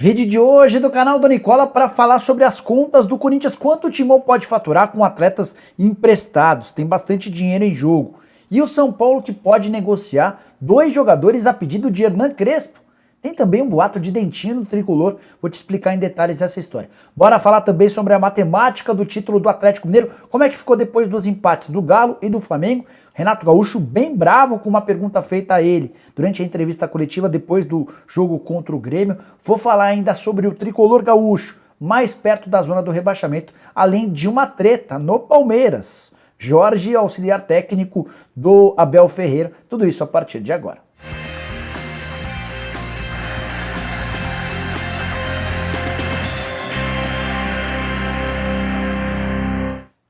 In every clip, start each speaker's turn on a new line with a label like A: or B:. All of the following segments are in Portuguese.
A: Vídeo de hoje do canal do Nicola para falar sobre as contas do Corinthians, quanto o Timão pode faturar com atletas emprestados, tem bastante dinheiro em jogo. E o São Paulo que pode negociar 2 jogadores a pedido de Hernan Crespo. Tem também um boato de Dentinho no tricolor, vou te explicar em detalhes essa história. Bora falar também sobre a matemática do título do Atlético Mineiro, como é que ficou depois dos empates do Galo e do Flamengo. Renato Gaúcho bem bravo com uma pergunta feita a ele durante a entrevista coletiva depois do jogo contra o Grêmio. Vou falar ainda sobre o tricolor gaúcho, mais perto da zona do rebaixamento, além de uma treta no Palmeiras. Jorge, auxiliar técnico do Abel Ferreira, tudo isso a partir de agora.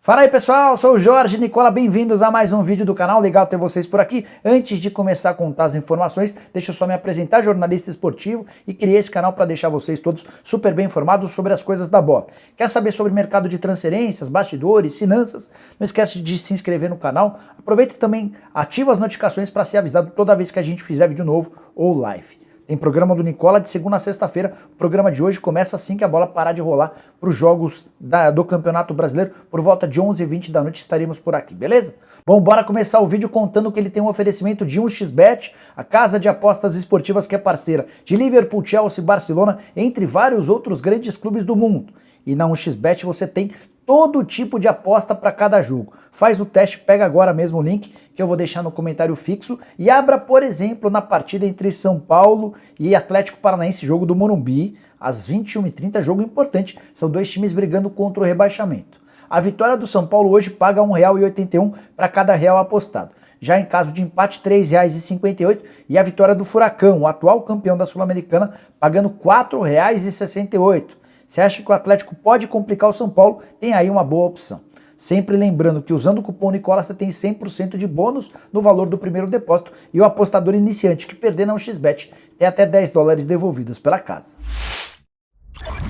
A: Fala aí pessoal, sou o Jorge Nicola, bem-vindos a mais um vídeo do canal, legal ter vocês por aqui. Antes de começar a contar as informações, deixa eu só me apresentar, jornalista esportivo, e criei esse canal para deixar vocês todos super bem informados sobre as coisas da bola. Quer saber sobre mercado de transferências, bastidores, finanças? Não esquece de se inscrever no canal, aproveita e também ativa as notificações para ser avisado toda vez que a gente fizer vídeo novo ou live. Tem programa do Nicola de segunda a sexta-feira. O programa de hoje começa assim que a bola parar de rolar para os jogos do Campeonato Brasileiro. Por volta de 11h20 da noite estaremos por aqui, beleza? Bom, bora começar o vídeo contando que ele tem um oferecimento de 1xBet, a casa de apostas esportivas que é parceira de Liverpool, Chelsea, Barcelona, entre vários outros grandes clubes do mundo. E na 1xBet você tem todo tipo de aposta para cada jogo. Faz o teste, pega agora mesmo o link que eu vou deixar no comentário fixo e abra, por exemplo, na partida entre São Paulo e Atlético Paranaense, jogo do Morumbi, às 21h30, jogo importante, são 2 times brigando contra o rebaixamento. A vitória do São Paulo hoje paga R$ 1,81 para cada real apostado. Já em caso de empate, R$ 3,58 e a vitória do Furacão, o atual campeão da Sul-Americana, pagando R$ 4,68. Você acha que o Atlético pode complicar o São Paulo? Tem aí uma boa opção. Sempre lembrando que usando o cupom Nicola você tem 100% de bônus no valor do primeiro depósito e o apostador iniciante que perder na 1xBet tem até $10 devolvidos pela casa.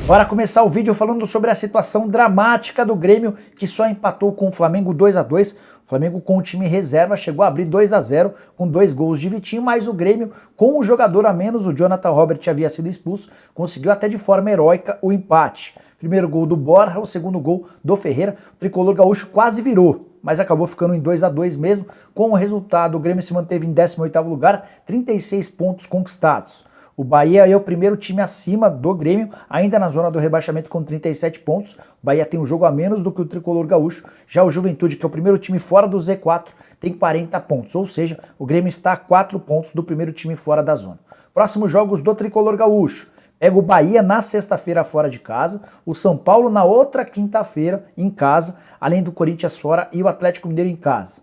A: Bora começar o vídeo falando sobre a situação dramática do Grêmio que só empatou com o Flamengo 2-2. O Flamengo com o time reserva chegou a abrir 2-0 com 2 gols de Vitinho, mas o Grêmio com um jogador a menos, o Jonathan Robert havia sido expulso, conseguiu até de forma heróica o empate. Primeiro gol do Borja, o segundo gol do Ferreira, o tricolor gaúcho quase virou, mas acabou ficando em 2-2 mesmo. Com o resultado, o Grêmio se manteve em 18º lugar, 36 pontos conquistados. O Bahia é o primeiro time acima do Grêmio, ainda na zona do rebaixamento com 37 pontos. O Bahia tem um jogo a menos do que o tricolor gaúcho. Já o Juventude, que é o primeiro time fora do Z4, tem 40 pontos. Ou seja, o Grêmio está a 4 pontos do primeiro time fora da zona. Próximos jogos do tricolor gaúcho. Pega o Bahia na sexta-feira fora de casa, o São Paulo na outra quinta-feira em casa, além do Corinthians fora e o Atlético Mineiro em casa.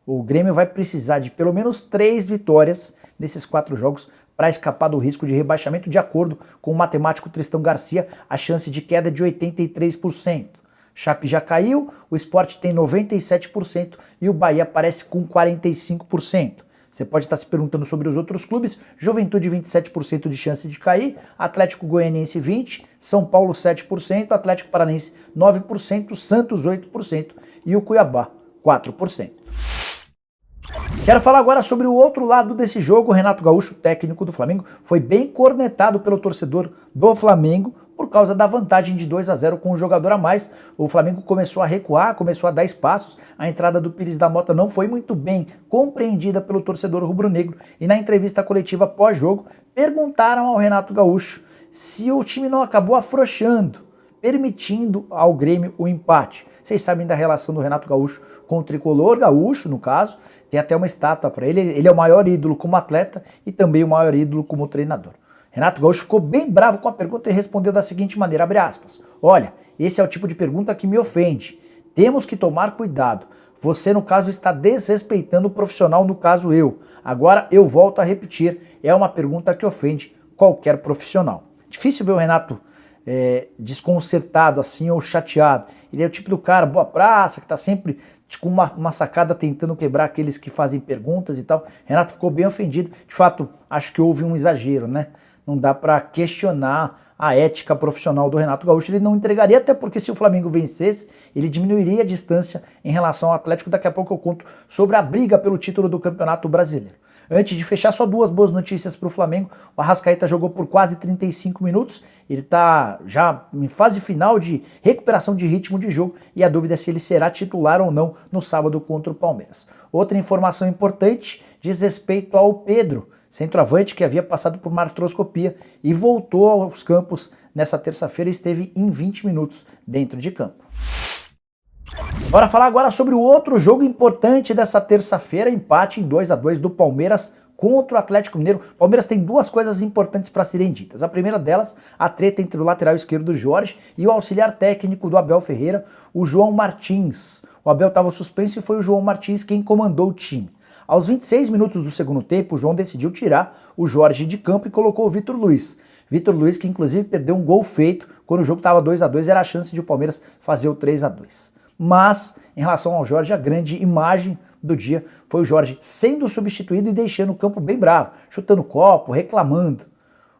A: O Grêmio vai precisar de pelo menos 3 vitórias nesses 4 jogos para escapar do risco de rebaixamento. De acordo com o matemático Tristão Garcia, a chance de queda é de 83%. Chape já caiu, o Sport tem 97% e o Bahia aparece com 45%. Você pode estar se perguntando sobre os outros clubes. Juventude 27% de chance de cair, Atlético Goianiense 20%, São Paulo 7%, Atlético Paranaense 9%, Santos 8% e o Cuiabá 4%. Quero falar agora sobre o outro lado desse jogo. O Renato Gaúcho, técnico do Flamengo, foi bem cornetado pelo torcedor do Flamengo por causa da vantagem de 2-0 com um jogador a mais. O Flamengo começou a recuar, começou a dar espaços. A entrada do Pires da Mota não foi muito bem compreendida pelo torcedor rubro-negro. E na entrevista coletiva pós-jogo, perguntaram ao Renato Gaúcho se o time não acabou afrouxando, permitindo ao Grêmio o empate. Vocês sabem da relação do Renato Gaúcho com o tricolor gaúcho, no caso. Tem até uma estátua para ele. Ele é o maior ídolo como atleta e também o maior ídolo como treinador. Renato Gaúcho ficou bem bravo com a pergunta e respondeu da seguinte maneira, abre aspas: olha, esse é o tipo de pergunta que me ofende. Temos que tomar cuidado. Você, no caso, está desrespeitando o profissional, no caso eu. Agora eu volto a repetir, é uma pergunta que ofende qualquer profissional. Difícil ver o Renato desconcertado assim ou chateado. Ele é o tipo do cara, boa praça, que está sempre com uma sacada tentando quebrar aqueles que fazem perguntas e tal. Renato ficou bem ofendido. De fato, acho que houve um exagero, né? Não dá para questionar a ética profissional do Renato Gaúcho. Ele não entregaria, até porque se o Flamengo vencesse, ele diminuiria a distância em relação ao Atlético. Daqui a pouco eu conto sobre a briga pelo título do Campeonato Brasileiro. Antes de fechar, só duas boas notícias para o Flamengo. O Arrascaeta jogou por quase 35 minutos, ele está já em fase final de recuperação de ritmo de jogo e a dúvida é se ele será titular ou não no sábado contra o Palmeiras. Outra informação importante diz respeito ao Pedro, centroavante que havia passado por uma artroscopia e voltou aos campos nessa terça-feira e esteve em 20 minutos dentro de campo. Bora falar agora sobre o outro jogo importante dessa terça-feira, empate em 2-2 do Palmeiras contra o Atlético Mineiro. O Palmeiras tem duas coisas importantes para serem ditas. A primeira delas, a treta entre o lateral esquerdo Jorge e o auxiliar técnico do Abel Ferreira, o João Martins. O Abel estava suspenso e foi o João Martins quem comandou o time. Aos 26 minutos do segundo tempo, o João decidiu tirar o Jorge de campo e colocou o Vitor Luiz. Vitor Luiz que inclusive perdeu um gol feito quando o jogo estava 2-2, era a chance de o Palmeiras fazer o 3-2. Mas, em relação ao Jorge, a grande imagem do dia foi o Jorge sendo substituído e deixando o campo bem bravo, chutando copo, reclamando.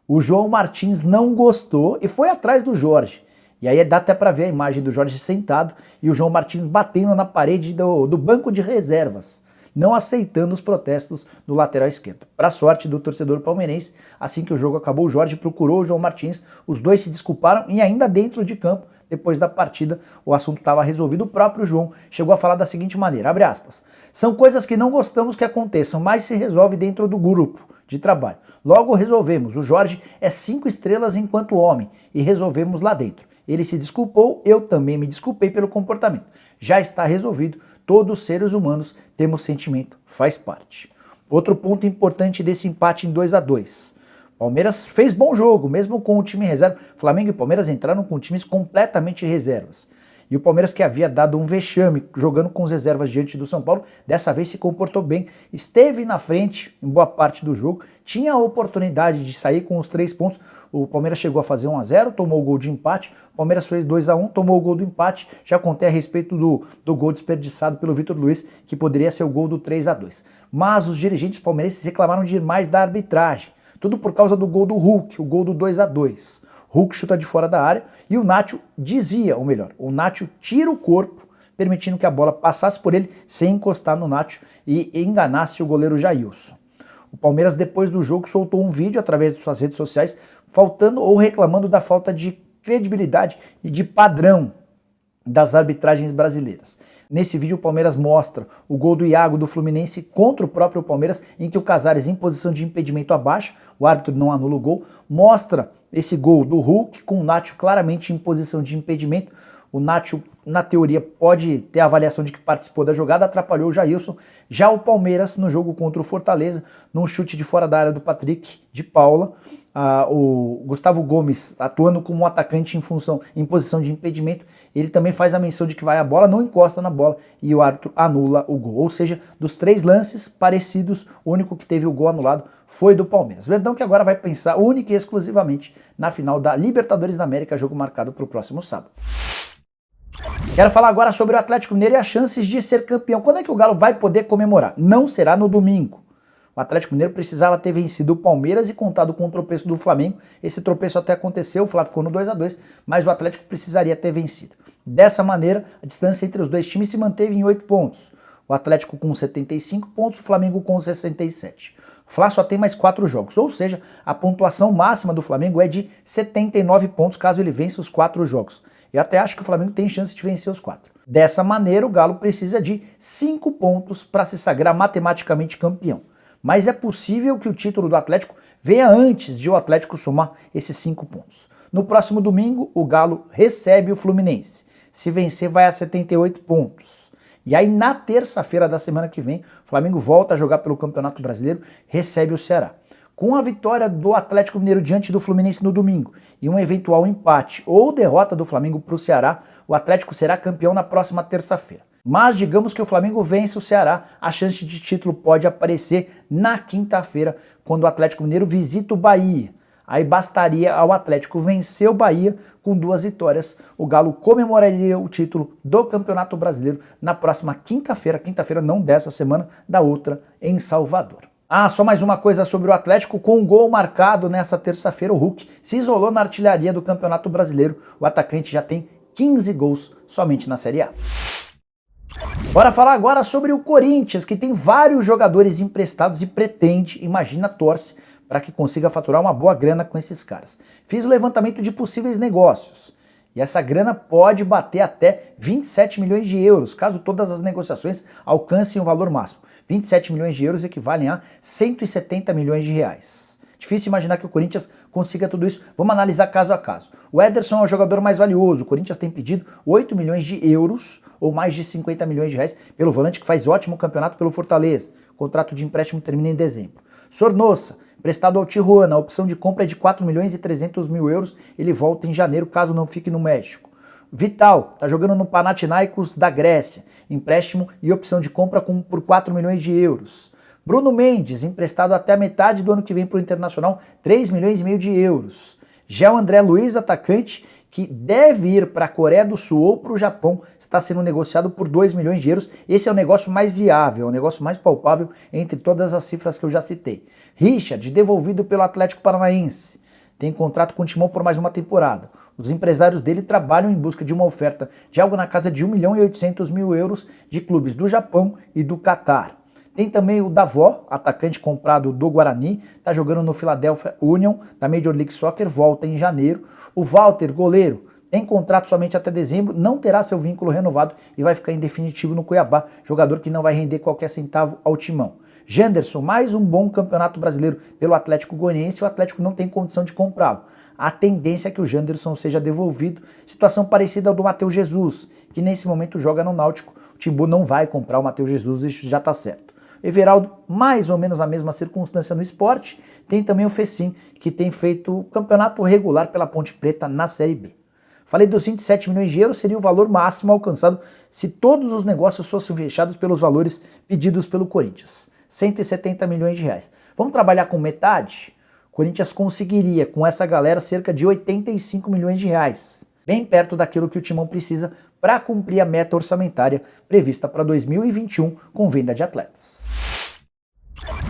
A: O João Martins não gostou e foi atrás do Jorge. E aí dá até para ver a imagem do Jorge sentado e o João Martins batendo na parede do banco de reservas, não aceitando os protestos do lateral esquerdo. Para sorte do torcedor palmeirense, assim que o jogo acabou, o Jorge procurou o João Martins, os dois se desculparam e ainda dentro de campo, depois da partida, o assunto estava resolvido. O próprio João chegou a falar da seguinte maneira, abre aspas, são coisas que não gostamos que aconteçam, mas se resolve dentro do grupo de trabalho. Logo resolvemos, o Jorge é 5 estrelas enquanto homem e resolvemos lá dentro. Ele se desculpou, eu também me desculpei pelo comportamento. Já está resolvido, todos os seres humanos temos sentimento, faz parte. Outro ponto importante desse empate em 2-2. Palmeiras fez bom jogo, mesmo com o time em reserva. Flamengo e Palmeiras entraram com times completamente reservas. E o Palmeiras, que havia dado um vexame jogando com as reservas diante do São Paulo, dessa vez se comportou bem, esteve na frente em boa parte do jogo, tinha a oportunidade de sair com os 3 pontos. O Palmeiras chegou a fazer 1-0, tomou o gol de empate, o Palmeiras fez 2-1, tomou o gol do empate. Já contei a respeito do gol desperdiçado pelo Vitor Luiz, que poderia ser o gol do 3-2. Mas os dirigentes palmeirenses reclamaram de mais da arbitragem. Tudo por causa do gol do Hulk, o gol do 2-2. Hulk chuta de fora da área e o Nacho desvia, ou melhor, o Nacho tira o corpo, permitindo que a bola passasse por ele sem encostar no Nacho e enganasse o goleiro Jailson. O Palmeiras, depois do jogo, soltou um vídeo através de suas redes sociais, faltando ou reclamando da falta de credibilidade e de padrão das arbitragens brasileiras. Nesse vídeo o Palmeiras mostra o gol do Iago do Fluminense contra o próprio Palmeiras, em que o Casares, em posição de impedimento abaixo, o árbitro não anula o gol, mostra esse gol do Hulk com o Nacho claramente em posição de impedimento. O Nacho, na teoria, pode ter a avaliação de que participou da jogada, atrapalhou o Jailson. Já o Palmeiras, no jogo contra o Fortaleza, num chute de fora da área do Patrick de Paula, o Gustavo Gomes, atuando como um atacante em posição de impedimento, ele também faz a menção de que vai a bola, não encosta na bola e o árbitro anula o gol. Ou seja, dos 3 lances parecidos, o único que teve o gol anulado foi do Palmeiras. Verdão que agora vai pensar única e exclusivamente na final da Libertadores da América, jogo marcado para o próximo sábado. Quero falar agora sobre o Atlético Mineiro e as chances de ser campeão. Quando é que o Galo vai poder comemorar? Não será no domingo. O Atlético Mineiro precisava ter vencido o Palmeiras e contado com o tropeço do Flamengo. Esse tropeço até aconteceu, o Flávio ficou no 2-2, mas o Atlético precisaria ter vencido. Dessa maneira, a distância entre os dois times se manteve em 8 pontos. O Atlético com 75 pontos, o Flamengo com 67. O Fla só tem mais 4 jogos, ou seja, a pontuação máxima do Flamengo é de 79 pontos caso ele vença os 4 jogos. Eu até acho que o Flamengo tem chance de vencer os 4. Dessa maneira, o Galo precisa de 5 pontos para se sagrar matematicamente campeão. Mas é possível que o título do Atlético venha antes de o Atlético somar esses 5 pontos. No próximo domingo, o Galo recebe o Fluminense. Se vencer, vai a 78 pontos. E aí, na terça-feira da semana que vem, o Flamengo volta a jogar pelo Campeonato Brasileiro, recebe o Ceará. Com a vitória do Atlético Mineiro diante do Fluminense no domingo e um eventual empate ou derrota do Flamengo para o Ceará, o Atlético será campeão na próxima terça-feira. Mas digamos que o Flamengo vence o Ceará, a chance de título pode aparecer na quinta-feira, quando o Atlético Mineiro visita o Bahia. Aí bastaria ao Atlético vencer o Bahia com 2 vitórias. O Galo comemoraria o título do Campeonato Brasileiro na próxima quinta-feira não dessa semana, da outra em Salvador. Só mais uma coisa sobre o Atlético. Com um gol marcado nessa terça-feira, o Hulk se isolou na artilharia do Campeonato Brasileiro. O atacante já tem 15 gols somente na Série A. Bora falar agora sobre o Corinthians, que tem vários jogadores emprestados e pretende, imagina, torce, para que consiga faturar uma boa grana com esses caras. Fiz o levantamento de possíveis negócios. E essa grana pode bater até 27 milhões de euros, caso todas as negociações alcancem o valor máximo. 27 milhões de euros equivalem a 170 milhões de reais. Difícil imaginar que o Corinthians consiga tudo isso. Vamos analisar caso a caso. O Ederson é o jogador mais valioso. O Corinthians tem pedido 8 milhões de euros, ou mais de 50 milhões de reais, pelo volante que faz ótimo campeonato pelo Fortaleza. O contrato de empréstimo termina em dezembro. Sornosa, emprestado ao Tijuana, a opção de compra é de 4 milhões e 300 mil euros. Ele volta em janeiro, caso não fique no México. Vital, está jogando no Panathinaikos da Grécia. Empréstimo e opção de compra por 4 milhões de euros. Bruno Mendes, emprestado até a metade do ano que vem para o Internacional, 3 milhões e meio de euros. Gel André Luiz, atacante, que deve ir para a Coreia do Sul ou para o Japão, está sendo negociado por 2 milhões de euros. Esse é o negócio mais viável, é o negócio mais palpável entre todas as cifras que eu já citei. Richard, devolvido pelo Atlético Paranaense, tem contrato com o Timão por mais uma temporada. Os empresários dele trabalham em busca de uma oferta de algo na casa de 1 milhão e 800 mil euros de clubes do Japão e do Catar. Tem também o Davó, atacante comprado do Guarani, está jogando no Philadelphia Union, da Major League Soccer, volta em janeiro. O Walter, goleiro, tem contrato somente até dezembro, não terá seu vínculo renovado e vai ficar em definitivo no Cuiabá, jogador que não vai render qualquer centavo ao Timão. Janderson, mais um bom campeonato brasileiro pelo Atlético Goianiense, o Atlético não tem condição de comprá-lo. A tendência é que o Janderson seja devolvido, situação parecida ao do Matheus Jesus, que nesse momento joga no Náutico. O Timbu não vai comprar o Matheus Jesus, isso já está certo. Everaldo, mais ou menos a mesma circunstância no esporte. Tem também o Fecim, que tem feito campeonato regular pela Ponte Preta na Série B. Falei dos 27 milhões de euros, seria o valor máximo alcançado se todos os negócios fossem fechados pelos valores pedidos pelo Corinthians. 170 milhões de reais. Vamos trabalhar com metade? O Corinthians conseguiria, com essa galera, cerca de 85 milhões de reais. Bem perto daquilo que o Timão precisa para cumprir a meta orçamentária prevista para 2021 com venda de atletas.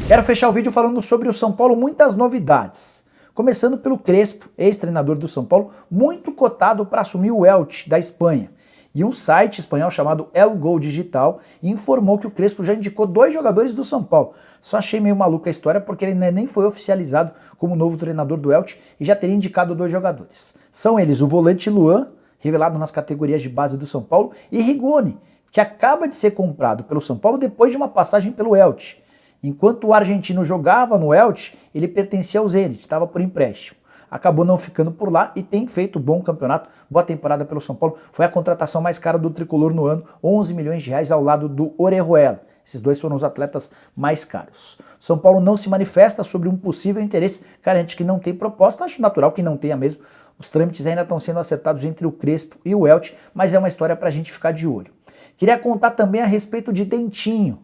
A: Quero fechar o vídeo falando sobre o São Paulo, muitas novidades. Começando pelo Crespo, ex-treinador do São Paulo, muito cotado para assumir o Elche da Espanha. E um site espanhol chamado El Gol Digital informou que o Crespo já indicou 2 jogadores do São Paulo. Só achei meio maluca a história porque ele nem foi oficializado como novo treinador do Elche e já teria indicado 2 jogadores. São eles o volante Luan, revelado nas categorias de base do São Paulo, e Rigoni, que acaba de ser comprado pelo São Paulo depois de uma passagem pelo Elche. Enquanto o argentino jogava no Elche, ele pertencia ao Zenit, estava por empréstimo. Acabou não ficando por lá e tem feito bom campeonato, boa temporada pelo São Paulo. Foi a contratação mais cara do tricolor no ano, 11 milhões de reais ao lado do Orejuela. Esses 2 foram os atletas mais caros. São Paulo não se manifesta sobre um possível interesse, garante que não tem proposta, acho natural que não tenha mesmo. Os trâmites ainda estão sendo acertados entre o Crespo e o Elche, mas é uma história para a gente ficar de olho. Queria contar também a respeito de Dentinho.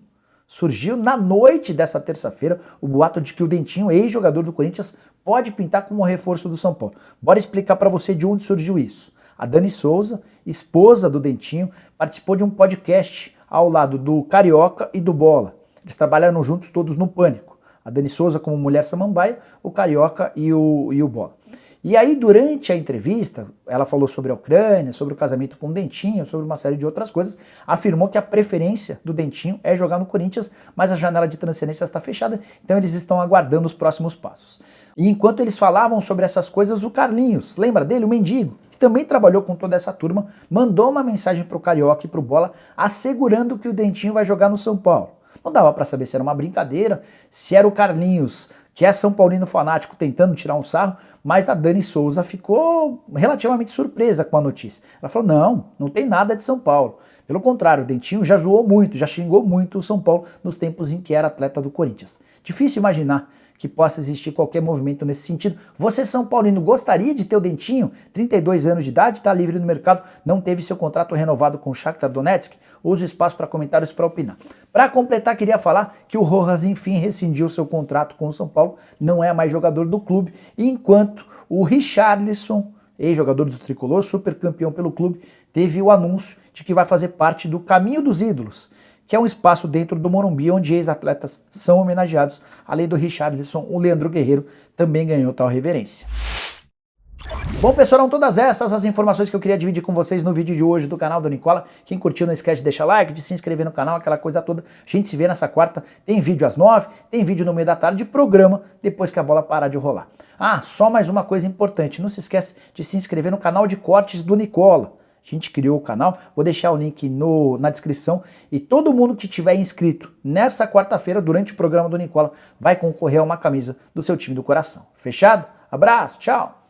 A: Surgiu na noite dessa terça-feira o boato de que o Dentinho, ex-jogador do Corinthians, pode pintar como reforço do São Paulo. Bora explicar para você de onde surgiu isso. A Dani Souza, esposa do Dentinho, participou de um podcast ao lado do Carioca e do Bola. Eles trabalharam juntos todos no Pânico. A Dani Souza como mulher samambaia, o Carioca e o Bola. E aí, durante a entrevista, ela falou sobre a Ucrânia, sobre o casamento com o Dentinho, sobre uma série de outras coisas, afirmou que a preferência do Dentinho é jogar no Corinthians, mas a janela de transferência está fechada, então eles estão aguardando os próximos passos. E enquanto eles falavam sobre essas coisas, o Carlinhos, lembra dele, o mendigo, que também trabalhou com toda essa turma, mandou uma mensagem para o Carioca e para o Bola, assegurando que o Dentinho vai jogar no São Paulo. Não dava para saber se era uma brincadeira, se era o Carlinhos, que é São Paulino fanático, tentando tirar um sarro, mas a Dani Souza ficou relativamente surpresa com a notícia. Ela falou, não tem nada de São Paulo. Pelo contrário, o Dentinho já zoou muito, já xingou muito o São Paulo nos tempos em que era atleta do Corinthians. Difícil imaginar que possa existir qualquer movimento nesse sentido. Você, São Paulino, gostaria de ter o Dentinho, 32 anos de idade, está livre no mercado, não teve seu contrato renovado com o Shakhtar Donetsk? Use o espaço para comentários para opinar. Para completar, queria falar que o Rojas, enfim, rescindiu seu contrato com o São Paulo, não é mais jogador do clube, enquanto o Richarlison, ex-jogador do Tricolor, super campeão pelo clube, teve o anúncio de que vai fazer parte do Caminho dos Ídolos, que é um espaço dentro do Morumbi onde ex-atletas são homenageados. Além do Richarlison, o Leandro Guerreiro também ganhou tal reverência. Bom, pessoal, eram todas essas as informações que eu queria dividir com vocês no vídeo de hoje do canal do Nicola. Quem curtiu, não esquece de deixar like, de se inscrever no canal, aquela coisa toda. A gente se vê nessa quarta. Tem vídeo às 9, tem vídeo no meio da tarde, programa depois que a bola parar de rolar. Ah, só mais uma coisa importante. Não se esquece de se inscrever no canal de cortes do Nicola. A gente criou o canal, vou deixar o link na descrição e todo mundo que tiver inscrito nessa quarta-feira, durante o programa do Nicola, vai concorrer a uma camisa do seu time do coração. Fechado? Abraço, tchau!